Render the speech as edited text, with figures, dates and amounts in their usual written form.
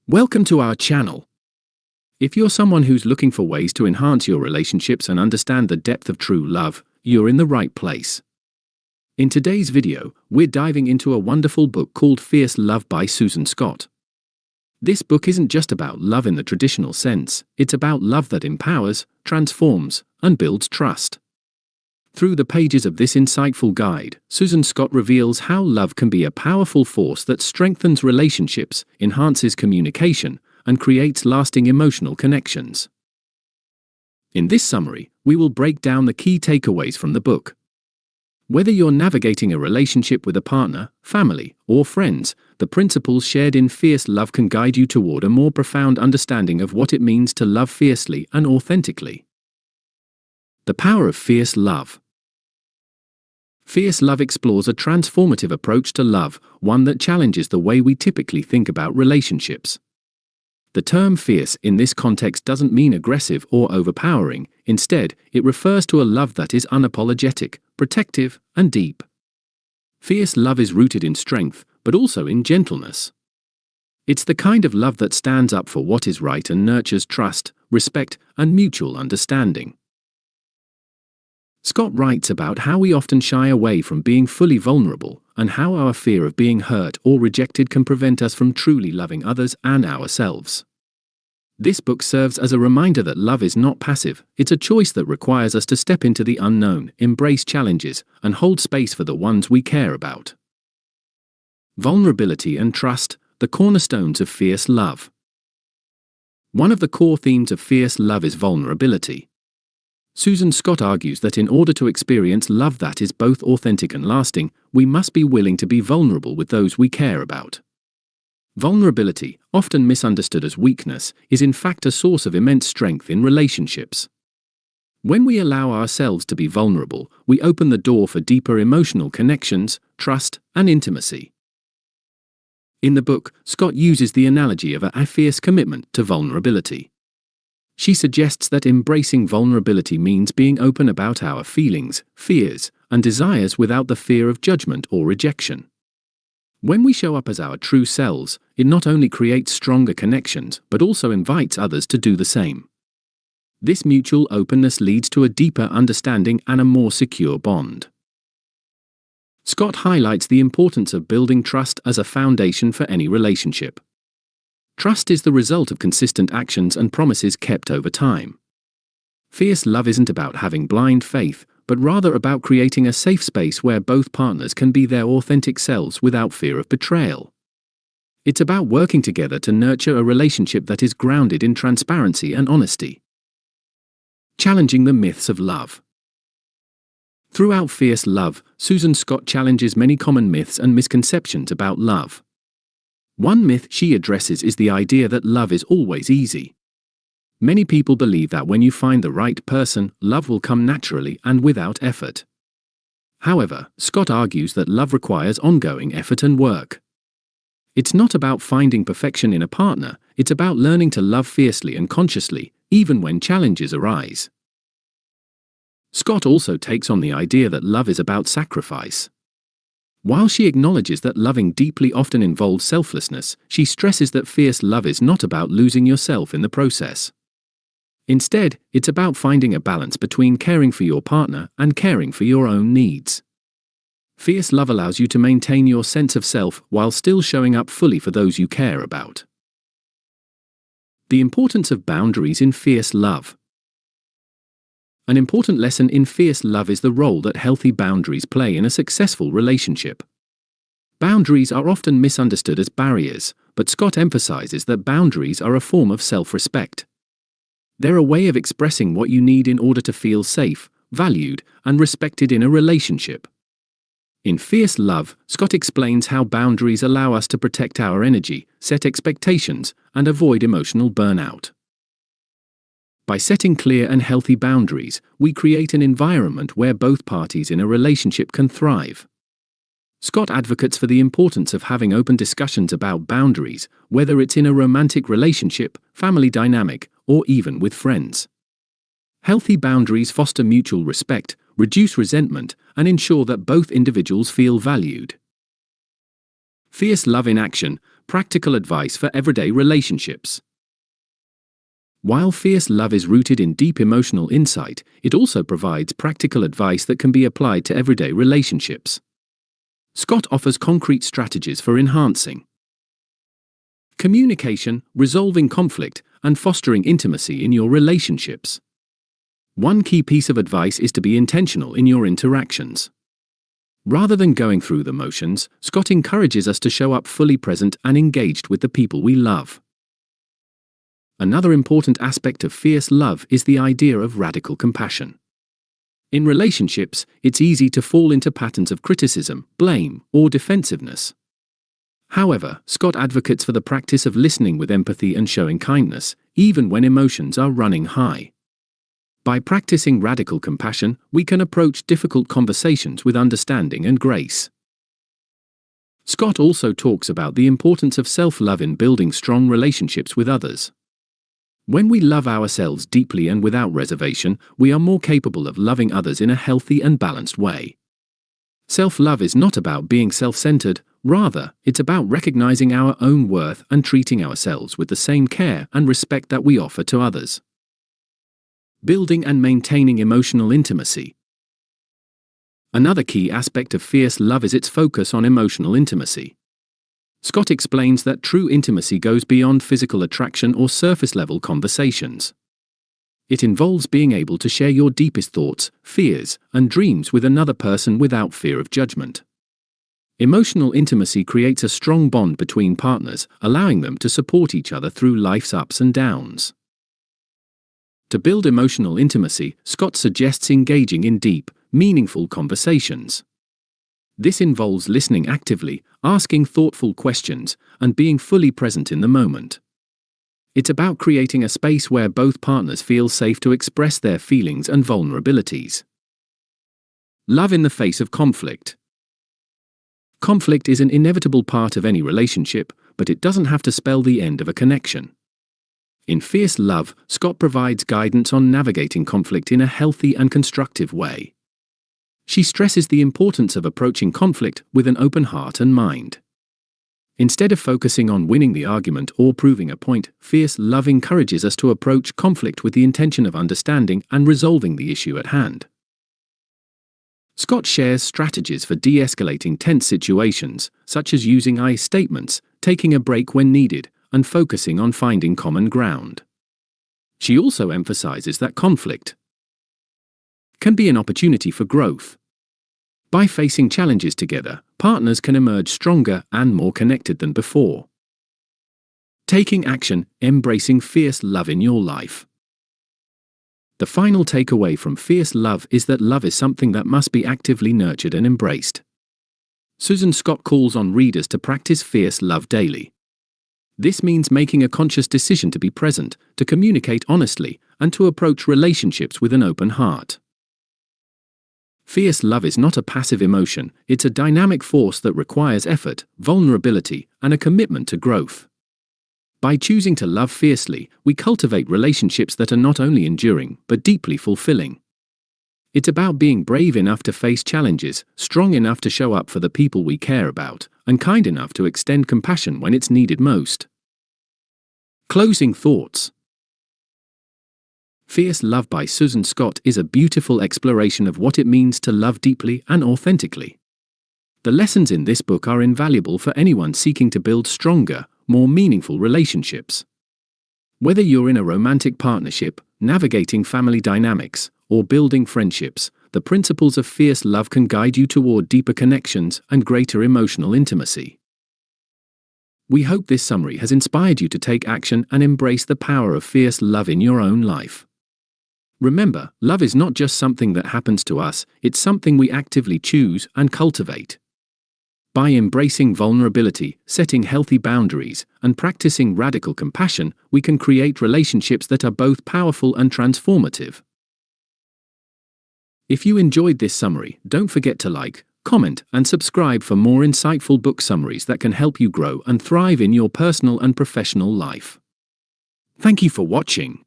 Welcome to our channel. If you're someone who's looking for ways to enhance your relationships and understand the depth of true love, you're in the right place. In today's video, we're diving into a wonderful book called Fierce Love by Susan Scott. This book isn't just about love in the traditional sense, it's about love that empowers, transforms, and builds trust. Through the pages of this insightful guide, Susan Scott reveals how love can be a powerful force that strengthens relationships, enhances communication, and creates lasting emotional connections. In this summary, we will break down the key takeaways from the book. Whether you're navigating a relationship with a partner, family, or friends, the principles shared in Fierce Love can guide you toward a more profound understanding of what it means to love fiercely and authentically. The power of fierce love. Fierce Love explores a transformative approach to love, one that challenges the way we typically think about relationships. The term fierce in this context doesn't mean aggressive or overpowering. Instead, it refers to a love that is unapologetic, protective, and deep. Fierce love is rooted in strength, but also in gentleness. It's the kind of love that stands up for what is right and nurtures trust, respect, and mutual understanding. Scott writes about how we often shy away from being fully vulnerable, and how our fear of being hurt or rejected can prevent us from truly loving others and ourselves. This book serves as a reminder that love is not passive, it's a choice that requires us to step into the unknown, embrace challenges, and hold space for the ones we care about. Vulnerability and trust, the cornerstones of fierce love. One of the core themes of fierce love is vulnerability. Susan Scott argues that in order to experience love that is both authentic and lasting, we must be willing to be vulnerable with those we care about. Vulnerability, often misunderstood as weakness, is in fact a source of immense strength in relationships. When we allow ourselves to be vulnerable, we open the door for deeper emotional connections, trust, and intimacy. In the book, Scott uses the analogy of a fierce commitment to vulnerability. She suggests that embracing vulnerability means being open about our feelings, fears, and desires without the fear of judgment or rejection. When we show up as our true selves, it not only creates stronger connections but also invites others to do the same. This mutual openness leads to a deeper understanding and a more secure bond. Scott highlights the importance of building trust as a foundation for any relationship. Trust is the result of consistent actions and promises kept over time. Fierce love isn't about having blind faith, but rather about creating a safe space where both partners can be their authentic selves without fear of betrayal. It's about working together to nurture a relationship that is grounded in transparency and honesty. Challenging the myths of love. Throughout Fierce Love, Susan Scott challenges many common myths and misconceptions about love. One myth she addresses is the idea that love is always easy. Many people believe that when you find the right person, love will come naturally and without effort. However, Scott argues that love requires ongoing effort and work. It's not about finding perfection in a partner, it's about learning to love fiercely and consciously, even when challenges arise. Scott also takes on the idea that love is about sacrifice. While she acknowledges that loving deeply often involves selflessness, she stresses that fierce love is not about losing yourself in the process. Instead, it's about finding a balance between caring for your partner and caring for your own needs. Fierce love allows you to maintain your sense of self while still showing up fully for those you care about. The importance of boundaries in fierce love. An important lesson in fierce love is the role that healthy boundaries play in a successful relationship. Boundaries are often misunderstood as barriers, but Scott emphasizes that boundaries are a form of self-respect. They're a way of expressing what you need in order to feel safe, valued, and respected in a relationship. In Fierce Love, Scott explains how boundaries allow us to protect our energy, set expectations, and avoid emotional burnout. By setting clear and healthy boundaries, we create an environment where both parties in a relationship can thrive. Scott advocates for the importance of having open discussions about boundaries, whether it's in a romantic relationship, family dynamic, or even with friends. Healthy boundaries foster mutual respect, reduce resentment, and ensure that both individuals feel valued. Fierce love in action. practical advice for everyday relationships. While fierce love is rooted in deep emotional insight, it also provides practical advice that can be applied to everyday relationships. Scott offers concrete strategies for enhancing communication, resolving conflict, and fostering intimacy in your relationships. One key piece of advice is to be intentional in your interactions. Rather than going through the motions, Scott encourages us to show up fully present and engaged with the people we love. Another important aspect of fierce love is the idea of radical compassion. In relationships, it's easy to fall into patterns of criticism, blame, or defensiveness. However, Scott advocates for the practice of listening with empathy and showing kindness, even when emotions are running high. By practicing radical compassion, we can approach difficult conversations with understanding and grace. Scott also talks about the importance of self-love in building strong relationships with others. When we love ourselves deeply and without reservation, we are more capable of loving others in a healthy and balanced way. Self-love is not about being self-centered, rather, it's about recognizing our own worth and treating ourselves with the same care and respect that we offer to others. Building and maintaining emotional intimacy. Another key aspect of fierce love is its focus on emotional intimacy. Scott explains that true intimacy goes beyond physical attraction or surface-level conversations. It involves being able to share your deepest thoughts, fears, and dreams with another person without fear of judgment. Emotional intimacy creates a strong bond between partners, allowing them to support each other through life's ups and downs. To build emotional intimacy, Scott suggests engaging in deep, meaningful conversations. This involves listening actively, asking thoughtful questions, and being fully present in the moment. It's about creating a space where both partners feel safe to express their feelings and vulnerabilities. Love in the face of conflict. Conflict is an inevitable part of any relationship, but it doesn't have to spell the end of a connection. In Fierce Love, Scott provides guidance on navigating conflict in a healthy and constructive way. She stresses the importance of approaching conflict with an open heart and mind. Instead of focusing on winning the argument or proving a point, Fierce Love encourages us to approach conflict with the intention of understanding and resolving the issue at hand. Scott shares strategies for de-escalating tense situations, such as using I statements, taking a break when needed, and focusing on finding common ground. She also emphasizes that conflict can be an opportunity for growth. By facing challenges together, partners can emerge stronger and more connected than before. Taking action, embracing fierce love in your life. The final takeaway from Fierce Love is that love is something that must be actively nurtured and embraced. Susan Scott calls on readers to practice fierce love daily. This means making a conscious decision to be present, to communicate honestly, and to approach relationships with an open heart. Fierce love is not a passive emotion, it's a dynamic force that requires effort, vulnerability, and a commitment to growth. By choosing to love fiercely, we cultivate relationships that are not only enduring, but deeply fulfilling. It's about being brave enough to face challenges, strong enough to show up for the people we care about, and kind enough to extend compassion when it's needed most. Closing thoughts. Fierce Love by Susan Scott is a beautiful exploration of what it means to love deeply and authentically. The lessons in this book are invaluable for anyone seeking to build stronger, more meaningful relationships. Whether you're in a romantic partnership, navigating family dynamics, or building friendships, the principles of fierce love can guide you toward deeper connections and greater emotional intimacy. We hope this summary has inspired you to take action and embrace the power of fierce love in your own life. Remember, love is not just something that happens to us, it's something we actively choose and cultivate. By embracing vulnerability, setting healthy boundaries, and practicing radical compassion, we can create relationships that are both powerful and transformative. If you enjoyed this summary, don't forget to like, comment, and subscribe for more insightful book summaries that can help you grow and thrive in your personal and professional life. Thank you for watching.